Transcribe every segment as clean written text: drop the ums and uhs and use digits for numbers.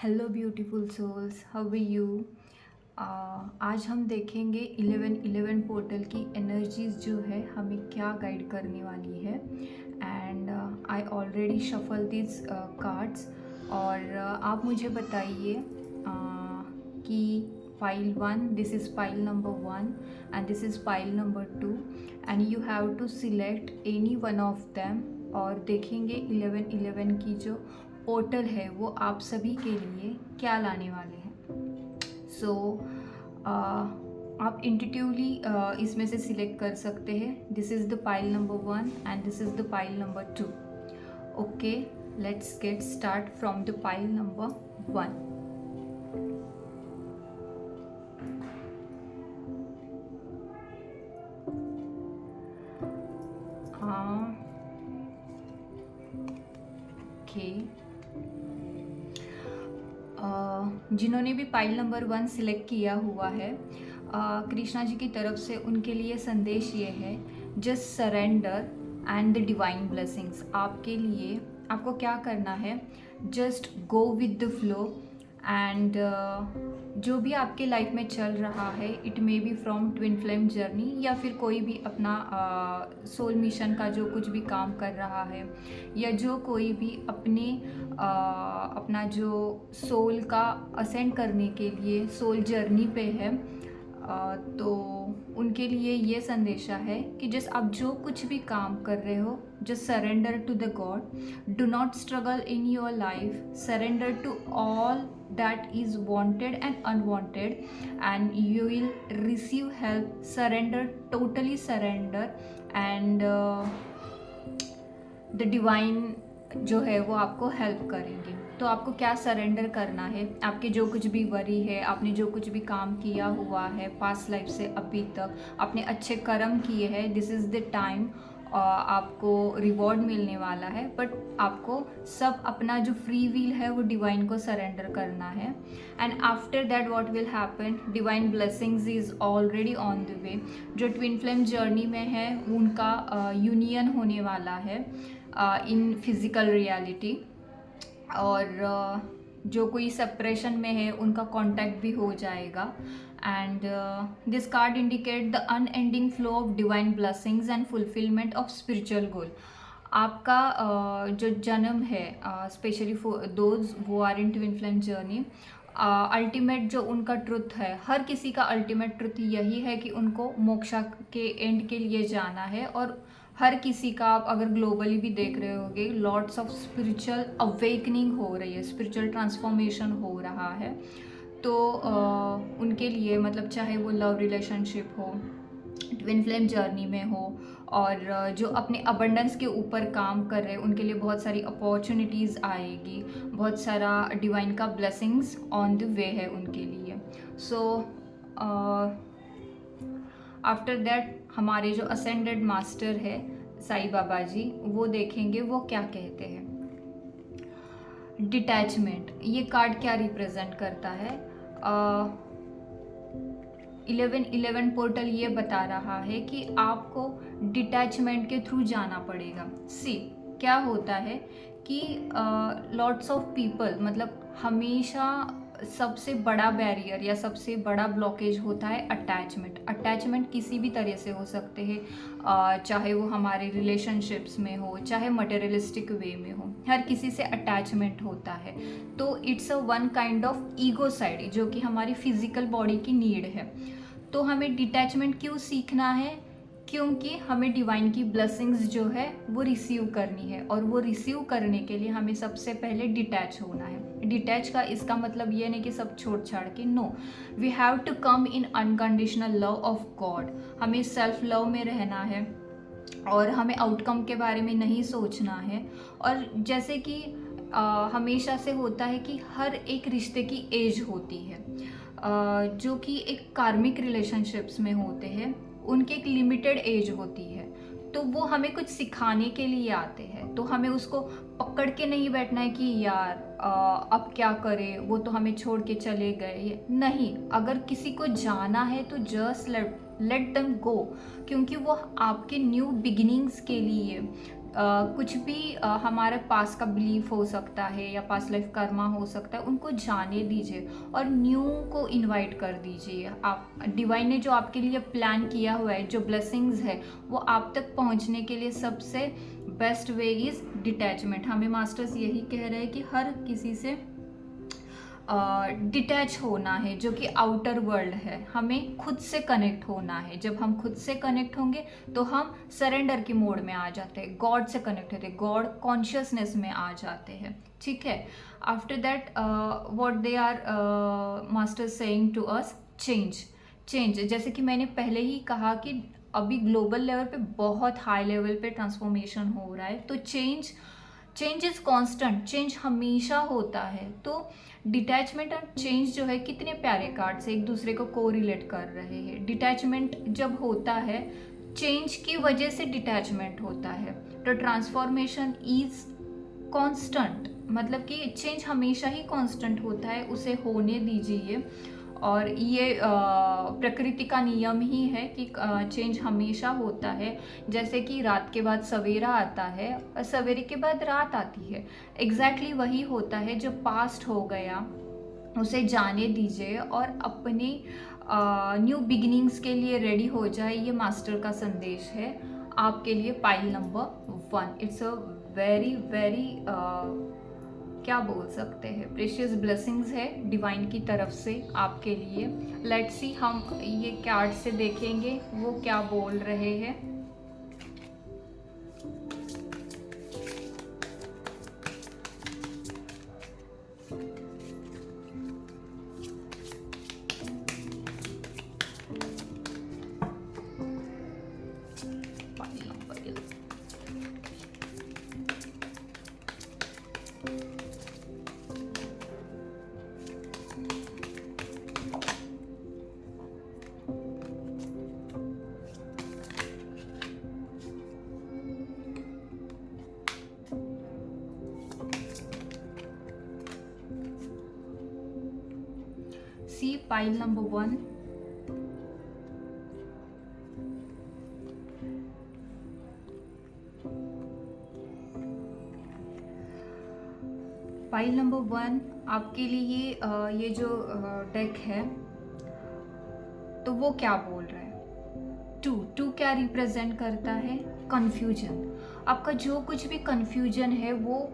Hello beautiful souls, how are you. आज हम देखेंगे 1111 पोर्टल की एनर्जीज जो है हमें क्या गाइड करने वाली है। And I already shuffle this cards. और आप मुझे बताइए कि pile 1, this is pile number 1 and this is pile number 2 and you have to select any one of them. और देखेंगे 1111 की जो पोर्टल है वो आप सभी के लिए क्या लाने वाले हैं। सो आप इंट्यूटिवली इसमें से सिलेक्ट कर सकते हैं। This is the pile number 1 and this is the pile number 2। Okay, let's get start from the pile number 1। Okay, जिन्होंने भी पाइल नंबर 1 सिलेक्ट किया हुआ है, कृष्णा जी की तरफ से उनके लिए संदेश ये है, just surrender and the divine blessings. आपके लिए आपको क्या करना है, just go with the flow. And जो भी आपके लाइफ में चल रहा है, it may be from twin flame journey या फिर कोई भी अपना सोल मिशन का जो कुछ भी काम कर रहा है, या जो कोई भी अपना जो सोल का असेंड करने के लिए सोल जर्नी पे है, तो उनके लिए ये संदेशा है कि जस्ट आप जो कुछ भी काम कर रहे हो, just surrender to the God. Do not struggle in your life, surrender to all that is wanted and unwanted and you will receive help. Surrender, totally surrender and the divine जो है वो आपको हेल्प करेंगे। तो आपको क्या surrender करना है, आपके जो कुछ भी वरी है, आपने जो कुछ भी काम किया हुआ है पास्ट लाइफ से अभी तक, आपने अच्छे कर्म किए हैं, दिस इज़ द टाइम आपको रिवॉर्ड मिलने वाला है। बट आपको सब अपना जो फ्री विल है वो डिवाइन को सरेंडर करना है। And after that what will happen, divine blessings is already on the way. जो ट्विन फ्लेम जर्नी में है उनका यूनियन होने वाला है इन फिजिकल रियलिटी। और जो कोई सेपरेशन में है उनका कांटेक्ट भी हो जाएगा। And this card indicate the unending flow of divine blessings and fulfillment of spiritual goal. आपका जो जन्म है, specially for those who are in twin flame journey, ultimate जो उनका ट्रुथ है, हर किसी का अल्टीमेट ट्रुथ यही है कि उनको मोक्षा के एंड के लिए जाना है। और हर किसी का, आप अगर ग्लोबली भी देख रहे होगे, लॉट्स ऑफ स्पिरिचुअल अवेकनिंग हो रही है, स्पिरिचुअल ट्रांसफॉर्मेशन हो रहा है। तो उनके लिए मतलब चाहे वो लव रिलेशनशिप हो, ट्विन फ्लेम जर्नी में हो, और जो अपने अबंडेंस के ऊपर काम कर रहे हैं उनके लिए बहुत सारी अपॉर्चुनिटीज़ आएगी, बहुत सारा डिवाइन का ब्लेसिंग्स ऑन द वे है उनके लिए। सो आफ्टर दैट हमारे जो असेंडेड मास्टर है साईं बाबा जी, वो देखेंगे वो क्या कहते हैं। डिटैचमेंट, ये कार्ड क्या रिप्रेजेंट करता है? 1111 पोर्टल ये बता रहा है कि आपको डिटैचमेंट के थ्रू जाना पड़ेगा। सी, क्या होता है कि लॉट्स ऑफ पीपल, मतलब हमेशा सबसे बड़ा बैरियर या सबसे बड़ा ब्लॉकेज होता है अटैचमेंट। अटैचमेंट किसी भी तरह से हो सकते हैं, चाहे वो हमारे रिलेशनशिप्स में हो, चाहे मटेरियलिस्टिक वे में हो, हर किसी से अटैचमेंट होता है। तो it's a one kind of ego side, जो कि हमारी फिजिकल बॉडी की नीड है। तो हमें डिटैचमेंट क्यों सीखना है? क्योंकि हमें डिवाइन की ब्लेसिंग्स जो है वो रिसीव करनी है, और वो रिसीव करने के लिए हमें सबसे पहले डिटैच होना है। डिटैच का इसका मतलब ये नहीं कि सब छोड़ छाड़ के, no, we have to come in unconditional love of God. हमें सेल्फ लव में रहना है और हमें आउटकम के बारे में नहीं सोचना है। और जैसे कि हमेशा से होता है कि हर एक रिश्ते की एज होती है, जो कि एक कार्मिक रिलेशनशिप्स में होते हैं, उनकी एक लिमिटेड एज होती है। तो वो हमें कुछ सिखाने के लिए आते हैं, तो हमें उसको पकड़ के नहीं बैठना है कि यार अब क्या करें, वो तो हमें छोड़ के चले गए। नहीं, अगर किसी को जाना है तो जस्ट लेट देम गो, क्योंकि वो आपके न्यू बिगिनिंग्स के लिए, कुछ भी हमारे पास का बिलीफ हो सकता है या पास्ट लाइफ कर्मा हो सकता है, उनको जाने दीजिए और न्यू को इनवाइट कर दीजिए। आप डिवाइन ने जो आपके लिए प्लान किया हुआ है, जो ब्लेसिंग्स है, वो आप तक पहुंचने के लिए सबसे बेस्ट वे इज़ डिटैचमेंट। हमें मास्टर्स यही कह रहे हैं कि हर किसी से डिटैच होना है, जो कि आउटर वर्ल्ड है। हमें खुद से कनेक्ट होना है। जब हम खुद से कनेक्ट होंगे तो हम सरेंडर की मोड में आ जाते हैं, गॉड से कनेक्ट होते हैं, गॉड कॉन्शियसनेस में आ जाते हैं। ठीक है। After that what they are masters saying to us, change. Change, जैसे कि मैंने पहले ही कहा कि अभी ग्लोबल लेवल पे बहुत हाई लेवल पे ट्रांसफॉर्मेशन हो रहा है, तो चेंज इज कांस्टेंट, चेंज हमेशा होता है। तो डिटैचमेंट और चेंज जो है, कितने प्यारे कार्ड्स एक दूसरे को कोरिलेट कर रहे हैं। डिटैचमेंट जब होता है, चेंज की वजह से डिटैचमेंट होता है। तो ट्रांसफॉर्मेशन इज कांस्टेंट, मतलब कि चेंज हमेशा ही कांस्टेंट होता है, उसे होने दीजिए। और ये प्रकृति का नियम ही है कि चेंज हमेशा होता है। जैसे कि रात के बाद सवेरा आता है और सवेरे के बाद रात आती है, एग्जैक्टली वही होता है। जो पास्ट हो गया उसे जाने दीजिए और अपने न्यू बिगिनिंग्स के लिए रेडी हो जाए। ये मास्टर का संदेश है आपके लिए। Pile number 1, it's a very very क्या बोल सकते हैं, प्रेशियस ब्लेसिंग्स है डिवाइन की तरफ से आपके लिए। लेट्स सी, हम ये कार्ड से देखेंगे वो क्या बोल रहे हैं। See pile number 1. Pile number 1 आपके लिए ये जो डेक है, तो वो क्या बोल रहा है। टू क्या रिप्रेजेंट करता है, कंफ्यूजन। आपका जो कुछ भी कंफ्यूजन है वो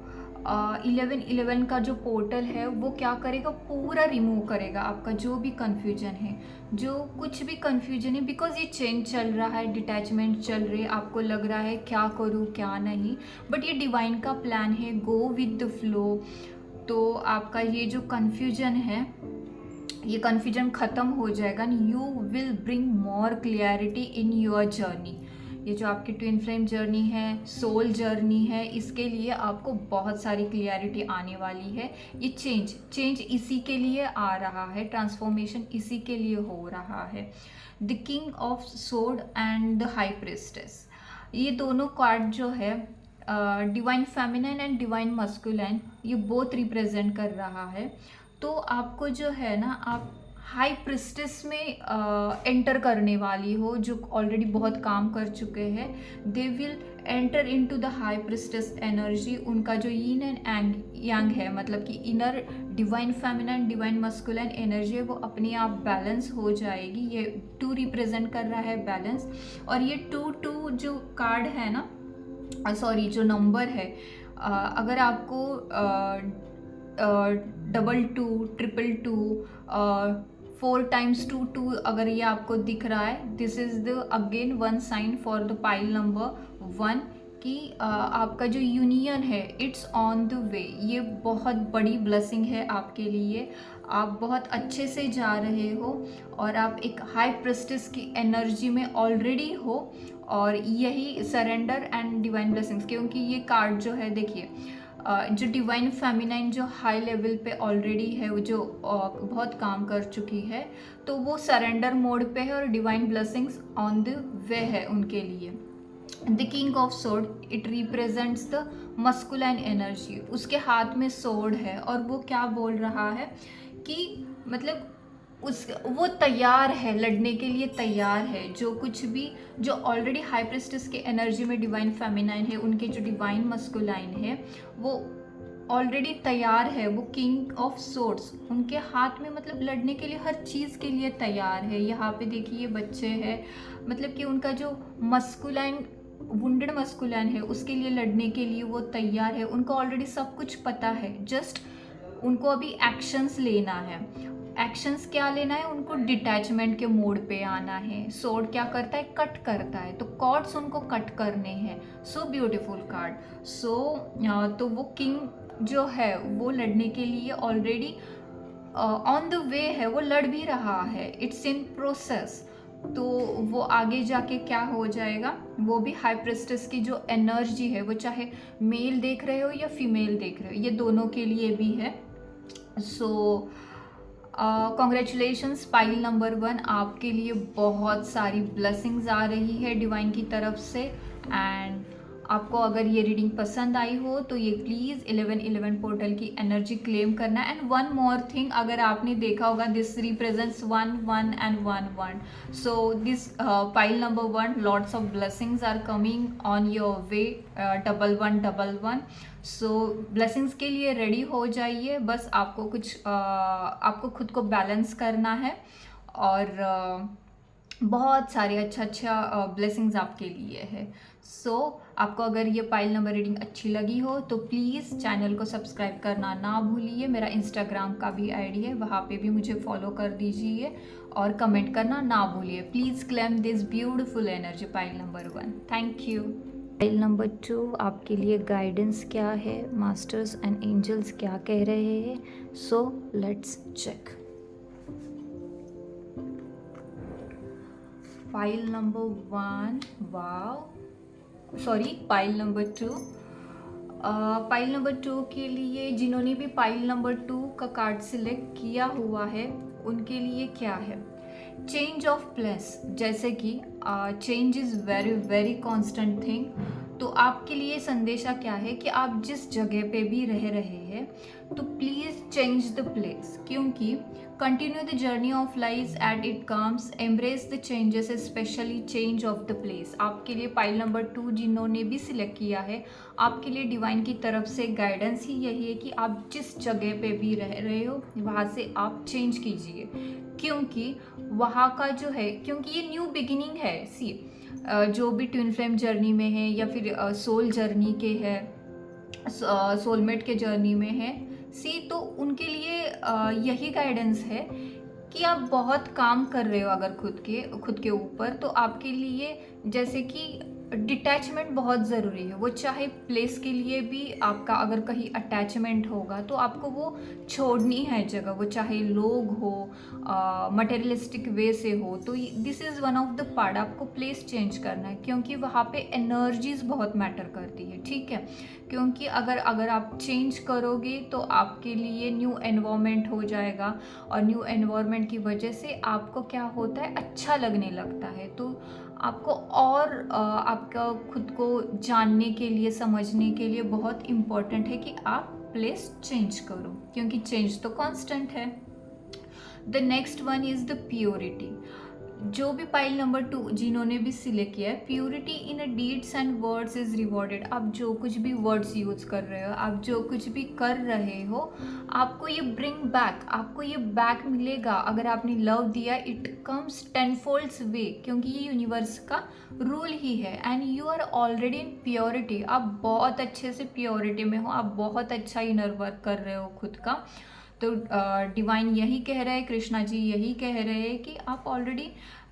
11 का जो पोर्टल है वो क्या करेगा, पूरा रिमूव करेगा आपका जो भी कंफ्यूजन है, जो कुछ भी कंफ्यूजन है। बिकॉज ये चेंज चल रहा है, डिटैचमेंट चल रही है, आपको लग रहा है क्या करूँ क्या नहीं, बट ये डिवाइन का प्लान है, गो विद द फ्लो। तो आपका ये जो कंफ्यूजन है, ये कंफ्यूजन ख़त्म हो जाएगा। You will bring more clarity in your journey. ये जो आपकी ट्विन फ्लेम जर्नी है, सोल जर्नी है, इसके लिए आपको बहुत सारी क्लियरिटी आने वाली है। ये चेंज इसी के लिए आ रहा है, ट्रांसफॉर्मेशन इसी के लिए हो रहा है। The king of sword and the high priestess, ये दोनों कार्ड जो है divine feminine and divine masculine, ये बोथ रिप्रेजेंट कर रहा है। तो आपको जो है ना, आप हाई प्रिस्टेस में एंटर करने वाली हो, जो ऑलरेडी बहुत काम कर चुके हैं। They will enter into the high priestess energy. उनका जो यीन एंड यांग है, मतलब कि inner divine feminine divine masculine energy है, वो अपने आप बैलेंस हो जाएगी। ये 2 रिप्रेजेंट कर रहा है बैलेंस। और ये 2 जो कार्ड है ना, सॉरी जो नंबर है, अगर आपको 22, 222, 4 times 2 अगर ये आपको दिख रहा है, this is the again 1 sign for the pile number 1 कि आपका जो यूनियन है इट्स ऑन द वे। ये बहुत बड़ी ब्लेसिंग है आपके लिए। आप बहुत अच्छे से जा रहे हो और आप एक हाई प्रिस्टेस की एनर्जी में ऑलरेडी हो। और यही सरेंडर एंड डिवाइन ब्लेसिंग्स, क्योंकि ये कार्ड जो है देखिए, जो डिवाइन फेमिनाइन जो हाई लेवल पे ऑलरेडी है, वो जो बहुत काम कर चुकी है, तो वो सरेंडर मोड पे है और divine blessings on the way है उनके लिए। The king of sword, it represents the masculine energy. उसके हाथ में सोर्ड है और वो क्या बोल रहा है कि मतलब उस वो तैयार है, लड़ने के लिए तैयार है। जो कुछ भी, जो ऑलरेडी हाई प्रिस्टेस के एनर्जी में डिवाइन फेमिनाइन है, उनके जो डिवाइन मस्कुलाइन है, वो ऑलरेडी तैयार है। वो किंग ऑफ सोर्ड्स उनके हाथ में, मतलब लड़ने के लिए, हर चीज़ के लिए तैयार है। यहाँ पे देखिए ये बच्चे हैं, मतलब कि उनका जो मस्कुलाइन, वुंडेड मस्कुलाइन है, उसके लिए लड़ने के लिए वो तैयार है। उनको ऑलरेडी सब कुछ पता है, जस्ट उनको अभी एक्शंस लेना है। एक्शंस क्या लेना है उनको? डिटैचमेंट के मोड पे आना है। सोर्ड क्या करता है? कट करता है। तो कॉर्ड्स उनको कट करने हैं। So beautiful card. तो वो किंग जो है वो लड़ने के लिए ऑलरेडी ऑन द वे है, वो लड़ भी रहा है, इट्स इन प्रोसेस। तो वो आगे जाके क्या हो जाएगा, वो भी हाई प्रेस्टेस की जो एनर्जी है, वो चाहे मेल देख रहे हो या फीमेल देख रहे हो, ये दोनों के लिए भी है। सो कॉन्ग्रेचुलेशंस पाइल नंबर 1, आपके लिए बहुत सारी ब्लेसिंग्स आ रही है डिवाइन की तरफ से। एंड आपको अगर ये रीडिंग पसंद आई हो तो ये प्लीज़ 1111 पोर्टल की एनर्जी क्लेम करना। एंड वन मोर थिंग, अगर आपने देखा होगा, this represents 1 1 and 1 1। So this pile number 1, lots of blessings are coming on your way, 1111। So blessings के लिए रेडी हो जाइए। बस आपको आपको खुद को बैलेंस करना है, और बहुत सारे अच्छा ब्लेसिंग्स आपके लिए है। आपको अगर ये पाइल नंबर रीडिंग अच्छी लगी हो तो प्लीज़ चैनल को सब्सक्राइब करना ना भूलिए। मेरा इंस्टाग्राम का भी आईडी है, वहाँ पे भी मुझे फॉलो कर दीजिए, और कमेंट करना ना भूलिए। Please claim this beautiful energy pile number 1। Thank you. Pile number 2, आपके लिए गाइडेंस क्या है, मास्टर्स एंड एंजल्स क्या कह रहे हैं। So let's check. Pile number 1, wow, sorry, pile number 2। Pile number 2 के लिए जिन्होंने भी पाइल नंबर 2 का कार्ड सिलेक्ट किया हुआ है, उनके लिए क्या है? Change of place. जैसे कि change is very very constant thing. तो आपके लिए संदेशा क्या है कि आप जिस जगह पे भी रह रहे हैं, तो प्लीज़ चेंज द प्लेस, क्योंकि continue the journey of life at it comes, embrace the changes, specially change of the place. आपके लिए पाइल नंबर 2 जिन्होंने भी सिलेक्ट किया है, आपके लिए डिवाइन की तरफ से गाइडेंस ही यही है कि आप जिस जगह पे भी रह रहे हो, वहाँ से आप चेंज कीजिए, क्योंकि वहाँ का जो है, क्योंकि ये न्यू बिगिनिंग है। जो भी ट्विन फ्लेम जर्नी में है, या फिर सोल जर्नी के है, सोलमेट के जर्नी में है, तो उनके लिए यही गाइडेंस है कि आप बहुत काम कर रहे हो अगर खुद के ऊपर, तो आपके लिए जैसे कि डिटैचमेंट बहुत ज़रूरी है। वो चाहे प्लेस के लिए भी आपका अगर कहीं अटैचमेंट होगा तो आपको वो छोड़नी है जगह, वो चाहे लोग हो, मटेरियलिस्टिक वे से हो, तो this is one of the part. आपको प्लेस चेंज करना है, क्योंकि वहाँ पे एनर्जीज बहुत मैटर करती है, ठीक है। क्योंकि अगर आप चेंज करोगे तो आपके लिए न्यू एनवायरनमेंट हो जाएगा, और न्यू एनवायरनमेंट की वजह से आपको क्या होता है, अच्छा लगने लगता है। तो आपको और आपका खुद को जानने के लिए, समझने के लिए बहुत इम्पोर्टेंट है कि आप प्लेस चेंज करो, क्योंकि चेंज तो कांस्टेंट है। The next one is the purity. जो भी पाइल नंबर 2 जिन्होंने भी सिलेक्ट किया है, purity in a deeds and words is rewarded. आप जो कुछ भी वर्ड्स यूज कर रहे हो, आप जो कुछ भी कर रहे हो, आपको ये ब्रिंग बैक, आपको ये बैक मिलेगा। अगर आपने लव दिया, इट कम्स 10 फोल्ड्स वे, क्योंकि ये यूनिवर्स का रूल ही है। And you are already in purity. आप बहुत अच्छे से प्योरिटी में हो, आप बहुत अच्छा इनर वर्क कर रहे हो खुद का। तो डिवाइन यही कह रहे हैं, कृष्णा जी यही कह रहे हैं कि आप ऑलरेडी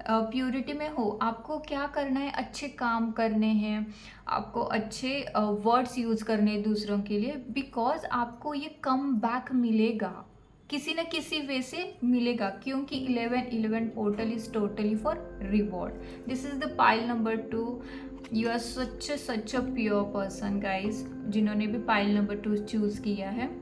प्योरिटी में हो। आपको क्या करना है, अच्छे काम करने हैं, आपको अच्छे वर्ड्स यूज़ करने हैं दूसरों के लिए, बिकॉज आपको ये कम बैक मिलेगा, किसी न किसी वे से मिलेगा, क्योंकि 1111 portal is totally for reward. This is the pile number 2। You are such a pure person guys, जिन्होंने भी पाइल नंबर 2 चूज़ किया है।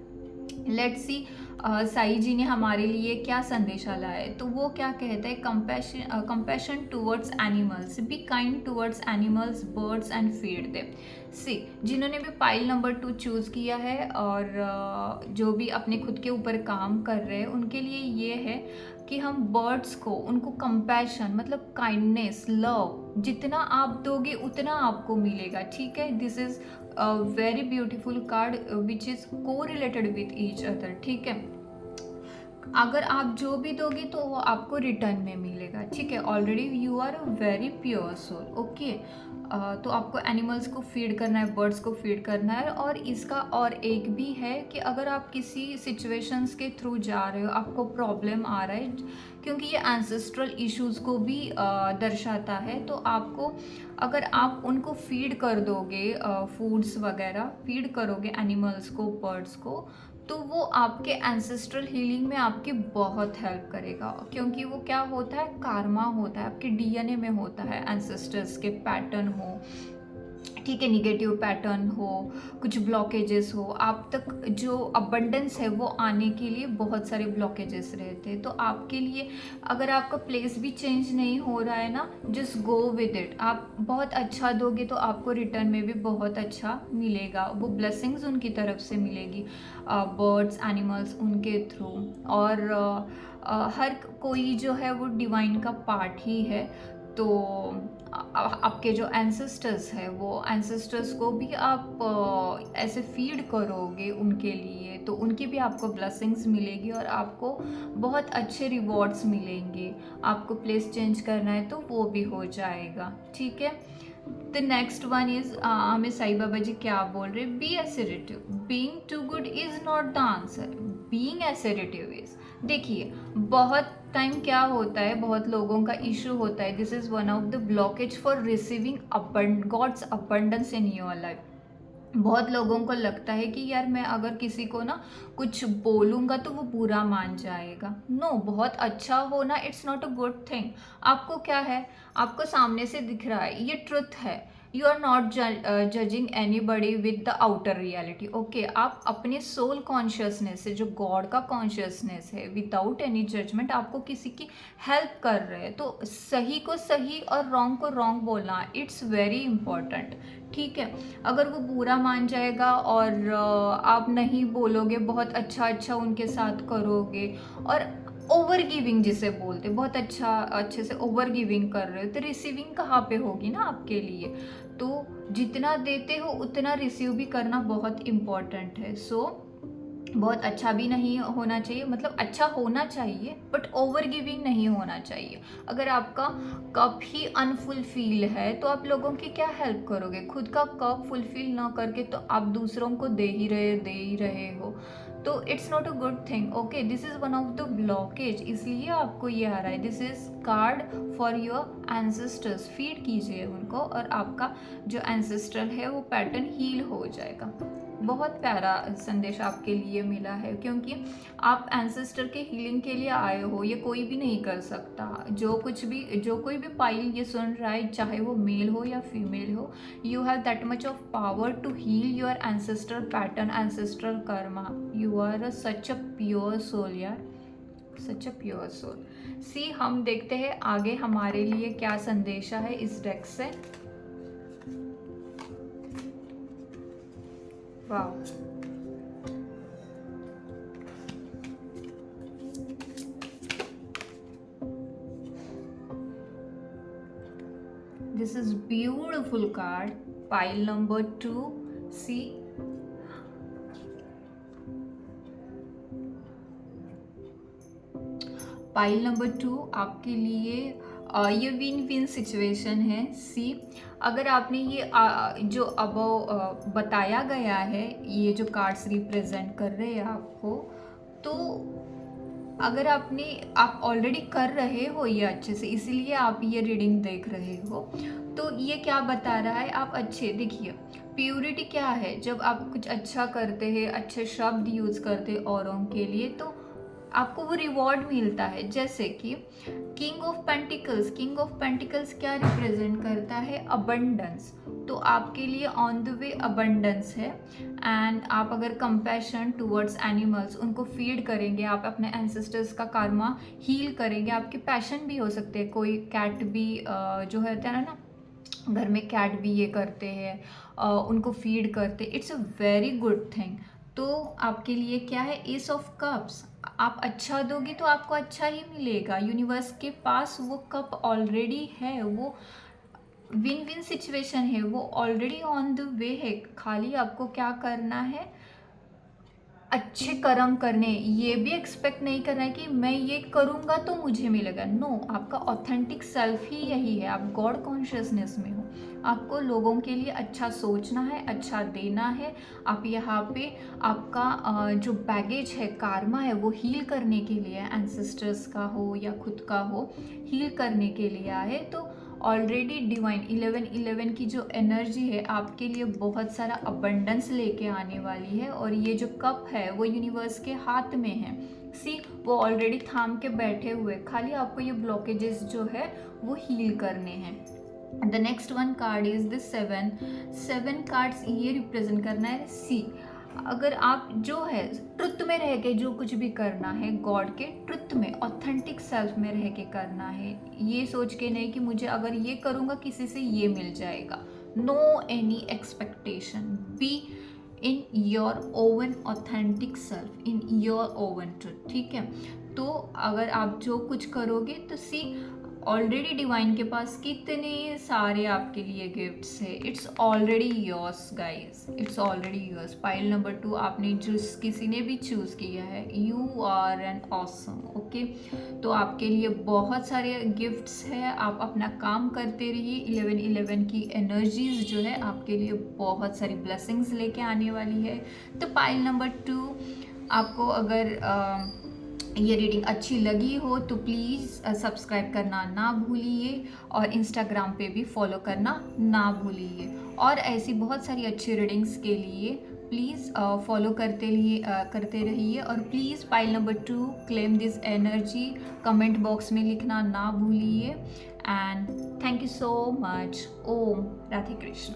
लेट्स सी साई जी ने हमारे लिए क्या संदेशा लाया है। तो वो क्या कहते हैं, compassion towards animals, be kind towards animals, birds and feed them. See, जिन्होंने भी पाइल नंबर 2 चूज़ किया है और जो भी अपने खुद के ऊपर काम कर रहे हैं, उनके लिए ये है कि हम बर्ड्स को, उनको कंपैशन मतलब काइंडनेस, लव जितना आप दोगे उतना आपको मिलेगा। ठीक है, this is very beautiful card which is को रिलेटेड विथ ईच अदर। ठीक है, अगर आप जो भी दोगे तो वो आपको रिटर्न में मिलेगा। ठीक है, already you are a very pure soul. Okay, तो आपको एनिमल्स को फीड करना है, बर्ड्स को फीड करना है। और इसका और एक भी है कि अगर आप किसी सिचुएशंस के थ्रू जा रहे हो, आपको प्रॉब्लम आ रहा है, क्योंकि ये एंसेस्ट्रल इश्यूज को भी दर्शाता है, तो आपको अगर आप उनको फीड कर दोगे, फूड्स वगैरह फीड करोगे एनिमल्स को, बर्ड्स को, तो वो आपके एंसेस्ट्रल हीलिंग में आपकी बहुत हेल्प करेगा। क्योंकि वो क्या होता है, कार्मा होता है, आपके डीएनए में होता है, एंसेस्टर्स के पैटर्न हो, ठीक है, निगेटिव पैटर्न हो, कुछ ब्लॉकेजेस हो, आप तक जो अबंडेंस है वो आने के लिए बहुत सारे ब्लॉकेजेस रहते हैं। तो आपके लिए अगर आपका प्लेस भी चेंज नहीं हो रहा है ना, जस्ट गो विद इट। आप बहुत अच्छा दोगे तो आपको रिटर्न में भी बहुत अच्छा मिलेगा, वो ब्लेसिंग्स उनकी तरफ से मिलेगी, बर्ड्स एनिमल्स उनके थ्रू। और हर कोई जो है वो डिवाइन का पार्ट ही है। तो आपके जो एंसेस्टर्स है, वो एंसेस्टर्स को भी आप ऐसे फीड करोगे उनके लिए, तो उनकी भी आपको ब्लेसिंग्स मिलेगी और आपको बहुत अच्छे रिवॉर्ड्स मिलेंगे। आपको प्लेस चेंज करना है तो वो भी हो जाएगा। ठीक है, द नेक्स्ट वन इज, हमें साईं बाबा जी क्या बोल रहे हैं, be assertive, being too good is not the answer, being assertive is. देखिए, बहुत टाइम क्या होता है, बहुत लोगों का इशू होता है, this is one of the blockage for receiving God's abundance in your life. बहुत लोगों को लगता है कि यार मैं अगर किसी को ना कुछ बोलूँगा तो वो बुरा मान जाएगा। नो, बहुत अच्छा होना it's not a good thing. आपको क्या है, आपको सामने से दिख रहा है, ये ट्रुथ है। You are not judging anybody with the outer reality. Okay, आप अपने सोल कॉन्शियसनेस से, जो गॉड का कॉन्शियसनेस है, विदाउट एनी जजमेंट आपको किसी की हेल्प कर रहे हैं। तो सही को सही और रॉन्ग को रॉन्ग बोलना इट्स वेरी इंपॉर्टेंट। ठीक है, अगर वो बुरा मान जाएगा और आप नहीं बोलोगे, बहुत अच्छा अच्छा उनके साथ करोगे और ओवर गिविंग जिसे बोलते, बहुत अच्छा अच्छे से ओवर गिविंग कर रहे हो, तो रिसीविंग कहाँ पे होगी ना आपके लिए। तो जितना देते हो उतना रिसीव भी करना बहुत इम्पॉर्टेंट है। सो बहुत अच्छा भी नहीं होना चाहिए, मतलब अच्छा होना चाहिए बट ओवर गिविंग नहीं होना चाहिए। अगर आपका कप ही अनफुलफिल है तो आप लोगों की क्या हेल्प करोगे, खुद का कप फुलफिल ना करके तो आप दूसरों को दे ही रहे हो, तो it's not a good thing. Okay, this is one of the blockage, इसलिए आपको ये आ रहा है। This is called for your ancestors, feed कीजिए उनको और आपका जो एंसेस्टर है वो पैटर्न हील हो जाएगा। बहुत प्यारा संदेश आपके लिए मिला है, क्योंकि आप एंसेस्टर के हीलिंग के लिए आए हो, ये कोई भी नहीं कर सकता। जो कोई भी पाइल ये सुन रहा है, चाहे वो मेल हो या फीमेल हो, you have that much of power to heal your ancestral pattern, ancestral karma. You are such a pure soul यार, सच अ प्योर सोल। सी, हम देखते हैं आगे हमारे लिए क्या संदेशा है इस डेक से। Wow, this is beautiful card, pile number 2. See, pile number 2 आपके लिए ये विन विन सिचुएशन है। सी, अगर आपने ये जो अब बताया गया है, ये जो कार्ड्स रिप्रेजेंट कर रहे हैं आपको, तो अगर आप ऑलरेडी कर रहे हो ये अच्छे से, इसीलिए आप ये रीडिंग देख रहे हो, तो ये क्या बता रहा है, आप अच्छे देखिए। प्योरिटी क्या है, जब आप कुछ अच्छा करते हैं, अच्छे शब्द यूज़ करते हैं औरों के लिए, तो आपको वो रिवॉर्ड मिलता है। जैसे कि किंग ऑफ पेंटिकल्स क्या रिप्रेजेंट करता है? अबंडेंस। तो आपके लिए ऑन द वे अबंडेंस है। एंड आप अगर कंपैशन टुवर्ड्स एनिमल्स, उनको फीड करेंगे, आप अपने एंसेस्टर्स का कार्मा हील करेंगे। आपके पैशन भी हो सकते हैं, कोई कैट भी जो होता है ना, घर में कैट भी ये करते हैं, उनको फीड करते, it's a very good thing. तो आपके लिए क्या है? S of cups. आप अच्छा दोगे तो आपको अच्छा ही मिलेगा। यूनिवर्स के पास वो कप ऑलरेडी है, वो विन विन सिचुएशन है, वो ऑलरेडी ऑन द वे है। खाली आपको क्या करना है? अच्छे कर्म करने। ये भी एक्सपेक्ट नहीं करना है कि मैं ये करूँगा तो मुझे मिलेगा। नो, आपका ऑथेंटिक सेल्फ ही यही है। आप गॉड कॉन्शियसनेस में हो। आपको लोगों के लिए अच्छा सोचना है, अच्छा देना है। आप यहाँ पे आपका जो बैगेज है, कार्मा है, वो हील करने के लिए, एंसेस्टर्स का हो या खुद का हो, हील करने के लिए आए। तो ऑलरेडी डिवाइन 1111 की जो एनर्जी है आपके लिए बहुत सारा अबंडेंस लेके आने वाली है। और ये जो कप है वो यूनिवर्स के हाथ में है। सी, वो ऑलरेडी थाम के बैठे हुए, खाली आपको ये ब्लॉकेजेस जो है वो हील करने हैं। The next one card is the 7 cards ये रिप्रेजेंट करना है सी। अगर आप जो है ट्रुथ में रह के जो कुछ भी करना है, गॉड के ट्रुथ में, ऑथेंटिक सेल्फ में रह के करना है। ये सोच के नहीं कि मुझे अगर ये करूँगा किसी से ये मिल जाएगा। No any expectation. Be in your own authentic self, in your own truth. ठीक है, तो अगर आप जो कुछ करोगे तो सी, ऑलरेडी डिवाइन के पास कितने सारे आपके लिए गिफ्ट्स है। It's already yours guys, it's already yours. Pile number 2 आपने जिस किसी ने भी चूज़ किया है, you are an awesome. Okay, तो आपके लिए बहुत सारे गिफ्ट्स है। आप अपना काम करते रहिए। 1111 की एनर्जीज जो है आपके लिए बहुत सारी ब्लेसिंग्स लेके आने वाली है। तो पाइल नंबर 2 आपको अगर ये रीडिंग अच्छी लगी हो तो प्लीज़ सब्सक्राइब करना ना भूलिए, और इंस्टाग्राम पे भी फॉलो करना ना भूलिए। और ऐसी बहुत सारी अच्छी रीडिंग्स के लिए प्लीज़ फॉलो करते रहिए। और please pile number 2 claim this energy comment box में लिखना ना भूलिए। And thank you so much. Om Radhe Krishna.